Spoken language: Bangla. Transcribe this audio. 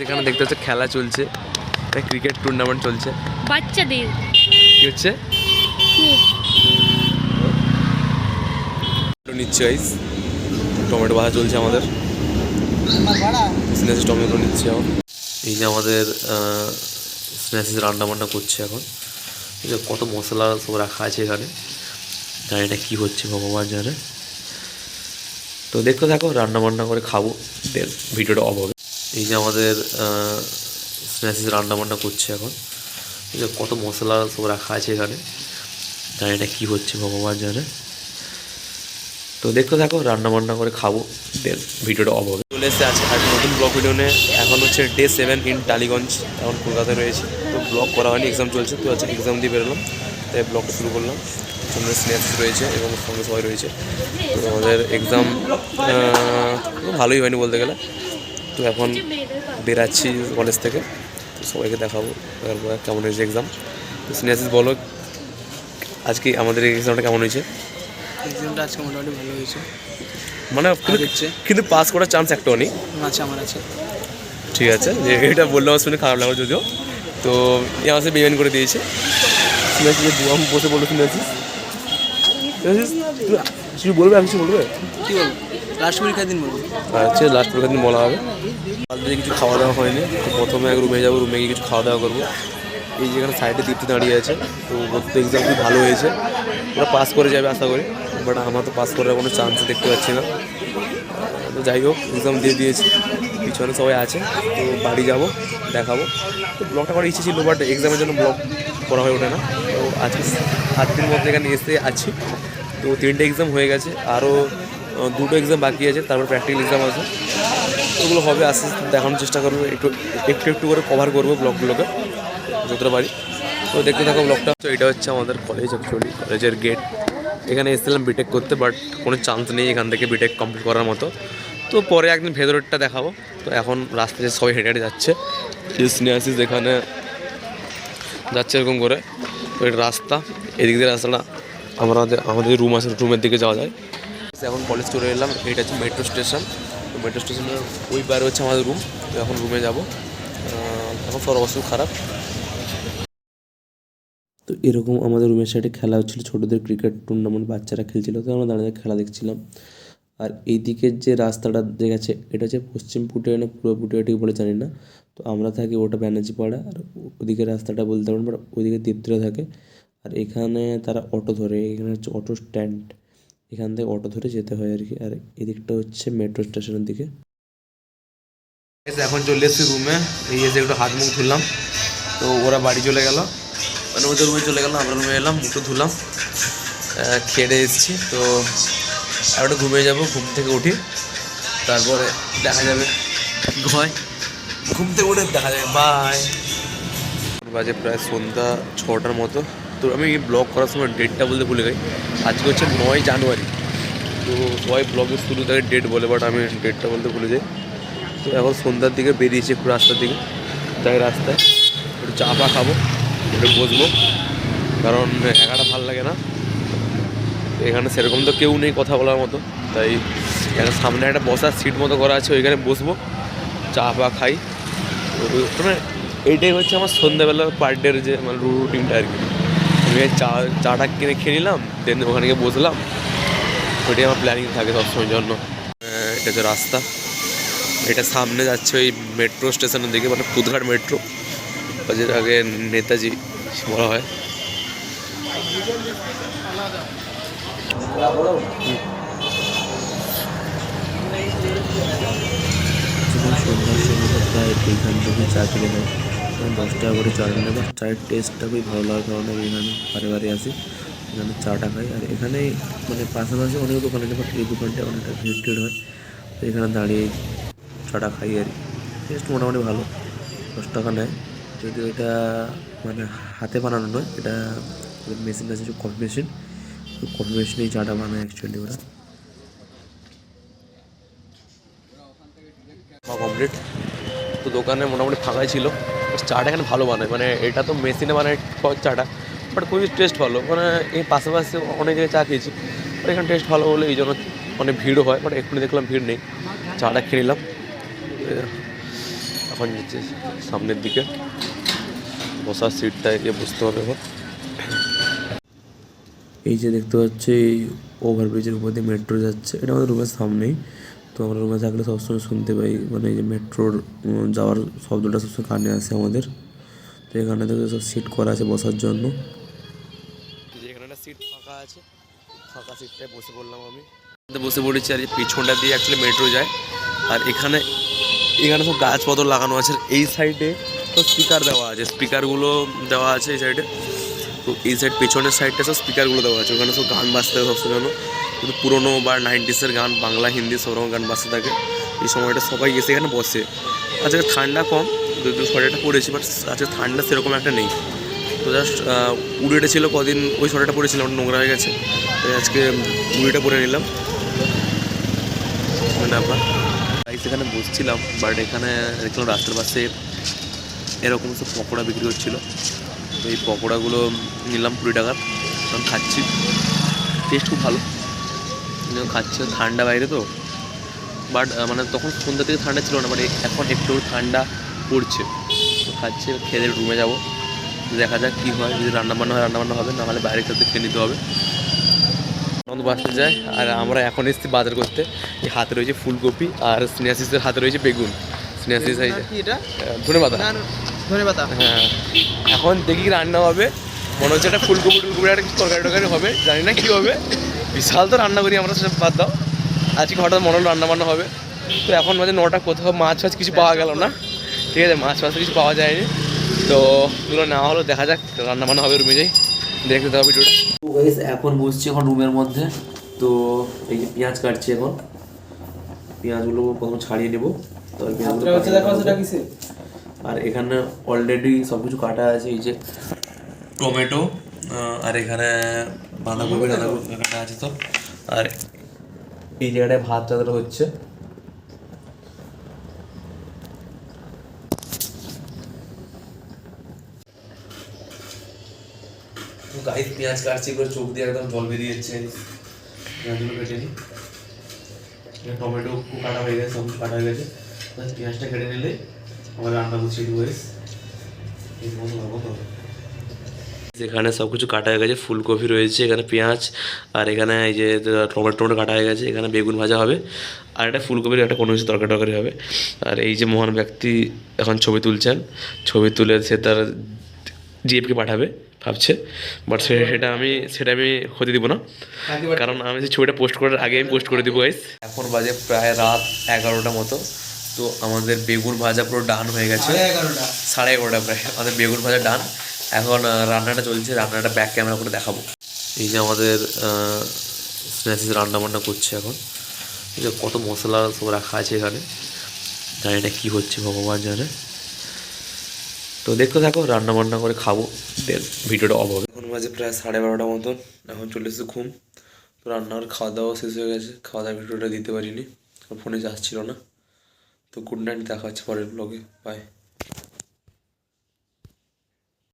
এখানে দেখতে হচ্ছে খেলা চলছে, ক্রিকেট টুর্নামেন্ট চলছে বাচ্চাদের। কি হচ্ছে নিচ্ছে গাইস, টমেটো ভাজা চলছে আমাদের, স্ন্যাচিস টমেটো নিচ্ছে এখন। এই যে আমাদের স্ন্যাচিস রান্না বান্না করছে এখন। এই যে কত মশলা সব রাখা আছে এখানে, জানি না কী হচ্ছে ভগবান জানে। তো দেখতে থাকো, রান্না বান্না করে খাবো, দেন ভিডিওটা অফ হবে। এই যে আমাদের স্ন্যাচিস রান্না বান্না করছে এখন। এই যে কত মশলা সব রাখা আছে এখানে, জানি না কী হচ্ছে ভগবান জানে। তো দেখতে থাকো, রান্না বান্না করে খাবো, দেন ভিডিওটা অফ হবে। চলে এসে আছে আর নতুন ব্লগ ভিডিও নিয়ে। এখন হচ্ছে ডে 7 ইন টালিগঞ্জ, এখন কলকাতায় রয়েছে। তো ব্লগ করা হয়নি, এক্সাম চলছে, তো আজকে এক্সাম দিয়ে বেরোলাম, তাই ব্লগটা শুরু করলাম। সামনে স্ন্যাক্স রয়েছে এবং সঙ্গে সবাই রয়েছে। তো আমাদের এক্সাম ভালোই হয়নি বলতে গেলে। তো এখন বেরাচ্ছি কলেজ থেকে, তো সবাইকে দেখাবো কেমন হয়েছে এক্সাম। তো স্ন্যাচিস বলো, আজকে আমাদের এক্সামটা কেমন হয়েছে? এক্সামটা আজকে মোটামুটি ভালো হয়েছে, মানে কিন্তু পাস করার চান্স একটাও নেই। আছে আমার আছে। ঠিক আছে, যে এটা বললাম শুনে খারাপ লাগলো যদিও। তো এ আমার সাথে বেইমানি করে দিয়েছে। শুনেছি যে আমি বসে বললো শুনেছিস কিছু বলবে, আমি কিছু বলবে কী বলবো, লাস্ট পরীক্ষার দিন বলবো। আচ্ছা, লাস্ট পরীক্ষার দিন বলা হবে। কাল থেকে কিছু খাওয়া দাওয়া হয়নি, তো প্রথমে এক রুমে যাবো, রুমে গিয়ে কিছু খাওয়া দাওয়া করবো। এই যেখানে সাইডে দীপ্তি দাঁড়িয়ে আছে, তো ওর তো এক্সাম খুব ভালো হয়েছে, ওরা পাস করে যাবে আশা করি। বাট আমার তো পাস করার কোনো চান্স দেখতে পাচ্ছি না। তো যাই হোক, এক্সাম দিয়ে দিয়েছি, পিছনে সবাই আছে, তো বাড়ি যাব, দেখাবো। তো ব্লগটা করার ইচ্ছে ছিল, বাট এক্সামের জন্য ব্লগ করা হয়ে ওঠে না। তো আজকে 7 দিনের মধ্যে এখানে এসে আছি। তো 3টে এক্সাম হয়ে গেছে, আরও 2টো এক্সাম বাকি আছে, তারপর প্র্যাকটিক্যাল এক্সাম আছে। ওগুলো হবে, আস্তে আস্তে দেখানোর চেষ্টা করবো, একটু একটু একটু করে কভার করবো ব্লগগুলোকে যতটা পারি। তো দেখতে থাকো ব্লগটা। তো এটা হচ্ছে আমাদের কলেজ, অ্যাকচুয়ালি কলেজের গেট। এখানে এসেছিলাম বিটেক করতে, বাট কোনো চান্স নেই এখান থেকে বিটেক কমপ্লিট করার মতো। তো পরে একদিন ভেতরেরটা দেখাবো। তো এখন রাস্তায় সবাই হেঁটে হেঁটে যাচ্ছে, স্ন্যাচিস এখানে যাচ্ছে এরকম করে। তো এটা রাস্তা, এদিক দিয়ে রাস্তাটা আমাদের রুম আছে, রুমের দিকে যাওয়া যায়। এখন কলেজ চলে এলাম, এটা হচ্ছে মেট্রো স্টেশন। তো মেট্রো স্টেশনের ওই পারে হচ্ছে আমাদের রুম। তো এখন রুমে যাবো, এখন সবার অবস্থা খারাপ। তো এরকম আমাদের রুমের সাইডে খেলা হচ্ছিলো, ছোটোদের ক্রিকেট টুর্নামেন্ট, বাচ্চারা খেলছিল, তো আমরা দাঁড়িয়ে খেলা দেখছিলাম। আর এই দিকের যে রাস্তাটা গেছে, এটা হচ্ছে পশ্চিম পুটিয়া না পূর্ব পুটিয়া ঠিক বলে জানি না। তো আমরা থাকি ওটা ব্যানার্জি পাড়া, আর ওদিকে রাস্তাটা বলতে পারবেন, বাট ওইদিকে দীপ্তিরা থাকে। আর এখানে তারা অটো ধরে, এখানে হচ্ছে অটো স্ট্যান্ড, এখান থেকে অটো ধরে যেতে হয় আর কি। আর এদিকটা হচ্ছে মেট্রো স্টেশনের দিকে। এখন চলে এসেছি রুমে, এই এসে একটু হাত মুখ ধুলাম। তো ওরা বাড়ি চলে গেল, মানে ওদের রুমে চলে গেলাম, আমরা রুমে এলাম, মুখটা ধুলাম, খেয়ে এসেছি। তো আর একটু ঘুমিয়ে যাবো, ঘুম থেকে উঠি, তারপরে দেখা যাবে কী হয়। ঘুম থেকে উঠে দেখা যাবে। বাই। বাজে প্রায় সন্ধ্যা 6টার মতো। তো আমি ব্লগ করার সময় ডেটটা বলতে ভুলে যাই, আজকে হচ্ছে 9 জানুয়ারি। তো সবাই ব্লগের শুরু থেকে ডেট বলে, বাট আমি ডেটটা বলতে ভুলে যাই। তো এখন সন্ধ্যার দিকে বেরিয়েছি একটু রাস্তার দিকে, তাই রাস্তায় একটু চা পা খাবো, একটু বসবো, কারণ একাটা ভালো লাগে না। এখানে সেরকম তো কেউ নেই কথা বলার মতো, তাই এখানে সামনে একটা বসার সিট মতো করা আছে, ওইখানে বসবো, চা পা খাই। মানে এইটাই হচ্ছে আমার সন্ধ্যাবেলার পার ডের যে মানে রুটিনটা আর কি। আমি চাটা কিনে খেয়ে নিলাম, দেন ওখানে গিয়ে বসলাম, ওইটাই আমার প্ল্যানিং থাকে সবসময়ের জন্য। এটা হচ্ছে রাস্তা, এটা সামনে যাচ্ছে ওই মেট্রো স্টেশনের দিকে, মানে ফুদঘাট মেট্রো, যেটা আগে নেতাজি বলা হয়। সন্ধ্যার সময় প্রায় এইখান থেকে চা কিনে নেয়, 10 টাকা করে চা কিনে নেয়। চায়ের টেস্টটা খুবই ভালো লাগার কারণে আমি এখানে বারে বারে আসি, এখানে চাটা খাই। আর এখানে মানে পাশাপাশি অনেক দোকান আছে, বাট এই দোকানটা অনেকটা ভিড় হয়, তো এখানে দাঁড়িয়ে চাটা খাই আর কি। টেস্ট মোটামুটি ভালো, 10 টাকা নেয়, যদিও এটা মানে হাতে বানানো নয়, এটা মেশিন আছে, কফি মেশিন, ওই কফি মেশিনেই চাটা বানায় অ্যাকচুয়ালি ওরা। কমপ্লিট। তো দোকানে মোটামুটি ফাঁকাই ছিল, চাটা এখানে ভালো বানায়, মানে এটা তো মেশিনে বানায় চাটা, বাট খুবই টেস্ট ভালো। মানে এই পাশাপাশি অনেক জায়গায় চা খেয়েছি, বাট এখানে টেস্ট ভালো বলে এই জন্য অনেক ভিড়ও হয়, বাট এক্ষুনি দেখলাম ভিড় নেই। চাটা খেয়ে নিলাম, এখন নিচে সামনের দিকে বসার সিটটায় গিয়ে বসতে হবে এখন। এই যে দেখতে পাচ্ছি এই ওভারব্রিজের উপর দিয়ে মেট্রো যাচ্ছে, এটা আমাদের রুমের সামনেই। তো আমরা রুমে থাকলে সবসময় শুনতে পাই মানে এই যে মেট্রোর যাওয়ার শব্দটা সবসময় কানে আসে আমাদের। তো এখানে থেকে সব সিট করা আছে বসার জন্য। যেখানে একটা সিট ফাঁকা আছে, ফাঁকা সিটটায় বসে পড়লাম আমি, বসে পড়েছি। আর এই পিছনটা দিয়ে অ্যাকচুয়ালি মেট্রো যায়। আর এখানে এখানে সব গাছপত্র লাগানো আছে। এই সাইডে তো স্পিকার দেওয়া আছে, স্পিকারগুলো দেওয়া আছে এই সাইডে। তো এই সাইড পেছনের সাইডটা সব স্পিকারগুলো দেওয়া আছে, ওখানে সব গান বাজতে থাকে সবসময়। কিন্তু পুরোনো বা 90s গান, বাংলা হিন্দি সব রকম গান বাজতে থাকে এই সময়টা। সবাই এসে এখানে বসে। আজকে ঠান্ডা কম, দু সোয়েটারটা পরেছি, বাট আজকে ঠান্ডা সেরকম একটা নেই। তো জাস্ট উড়িটা ছিল কদিন, ওই সোয়েটারটা পরেছিলাম, ওটা নোংরা হয়ে গেছে, তাই আজকে উড়িটা পরে নিলাম। ব্যাপার এখানে বসছিলাম, বাট এখানে দেখলাম রাস্তার পাশে এরকম সব পকোড়া বিক্রি হচ্ছিলো। তো এই পকোড়াগুলো নিলাম 20 টাকার, কারণ খাচ্ছি, টেস্ট খুব ভালো। খাচ্ছি, ঠান্ডা বাইরে তো, বাট মানে তখন সন্ধ্যা থেকে ঠান্ডা ছিল না, মানে এখন একটু ঠান্ডা পড়ছে। তো খাচ্ছি, খেয়ে রুমে যাবো, দেখা যাক কী হয়। যদি রান্নাবান্না হয় রান্নাবান্না হবে, নাহলে বাইরে খেতে খেয়ে নিতে হবে। আনন্দ বাসতে যায়। আর আমরা এখন এসেছি বাজার করতে। এই হাতে রয়েছে ফুলকপি, আর স্নেহাশিসের হাতে রয়েছে বেগুন। স্নেহাশিস ধনে পাতা, হ্যাঁ। এখন দেখি কি রান্না হবে, মনে হচ্ছে একটা ফুলকপি টুলকপি একটা কিছু তরকারি টরকারি হবে, জানি না কী হবে। বিশাল তো রান্না করি আমরা, সেটা বাদ দাও। আজকে হঠাৎ মনে হলো রান্না বান্না হবে। তো এখন মাঝে 9টা, কোথাও মাছ ফাছ কিছু পাওয়া গেল না, ঠিক আছে, মাছ ফাছ কিছু পাওয়া যায়নি। তো এগুলো নেওয়া হলো, দেখা যাক রান্না বান্না হবে। রুমে যাই, দেখতে হবে ভিডিওটা। এখন বসছি এখন রুমের মধ্যে। তো এই যে পেঁয়াজ কাটছি এখন, পেঁয়াজগুলো প্রথমে ছাড়িয়ে নেবো। আর এখানে অলরেডি সব কিছু কাটা আছে, এই যে টমেটো, আর এখানে বাঁধাকপি কাটা আছে তো। আর এই জায়গাটায় ভাত চাদর হচ্ছে। গাইস পেঁয়াজ কাটছি করে চোখ দিয়ে একদম জল বেরিয়ে যাচ্ছে। পেঁয়াজগুলো কেটে নিই। টমেটো কাটা হয়ে গেছে, সব কিছু কাটা হয়ে গেছে। পেঁয়াজটা কেটে নিলে আবার রান্না বসিয়ে দেবো। এখানে সব কিছু কাটা হয়ে গেছে, ফুলকপি রয়েছে, এখানে পেঁয়াজ, আর এখানে এই যে টমেটো কাটা হয়ে গেছে। এখানে বেগুন ভাজা হবে, আর একটা ফুলকপির একটা কোনো কিছু তরকারি হবে। আর এই যে মহান ব্যক্তি এখন ছবি তুলছেন, ছবি তুলে সে তার জিএফকে পাঠাবে ভাবছে, বাট সেটা আমি হতে দিব না, কারণ আমি যে ছবিটা পোস্ট করার আগে আমি পোস্ট করে দিব গাইস। এখন বাজে প্রায় রাত 11টা মতো। তো আমাদের বেগুন ভাজা পুরো ডান হয়ে গেছে, 11:30 প্রায় আমাদের বেগুন ভাজা ডান। এখন রান্নাটা চলছে, রান্নাটা ব্যাক ক্যামেরা করে দেখাবো। এই যে আমাদের স্ন্যাচিস রান্না বান্না করছে এখন। এই যে কত মশলা সব রাখা আছে এখানে, জানি এটা কী হচ্ছে ভগবান জানে। তো দেখতে থাকো, রান্না বান্না করে খাবো, দেন ভিডিওটা অফ হবে। এখন বাজে প্রায় 12:30 মতন, এখন চলে এসেছে ঘুম। তো রান্নার খাওয়া দাওয়া শেষ হয়ে গেছে, খাওয়া দাওয়ার ভিডিওটা দিতে পারিনি, ফোনে চার্জ ছিল না। তো গুড নাইট, দেখা হচ্ছে পরের ব্লগে, বাই।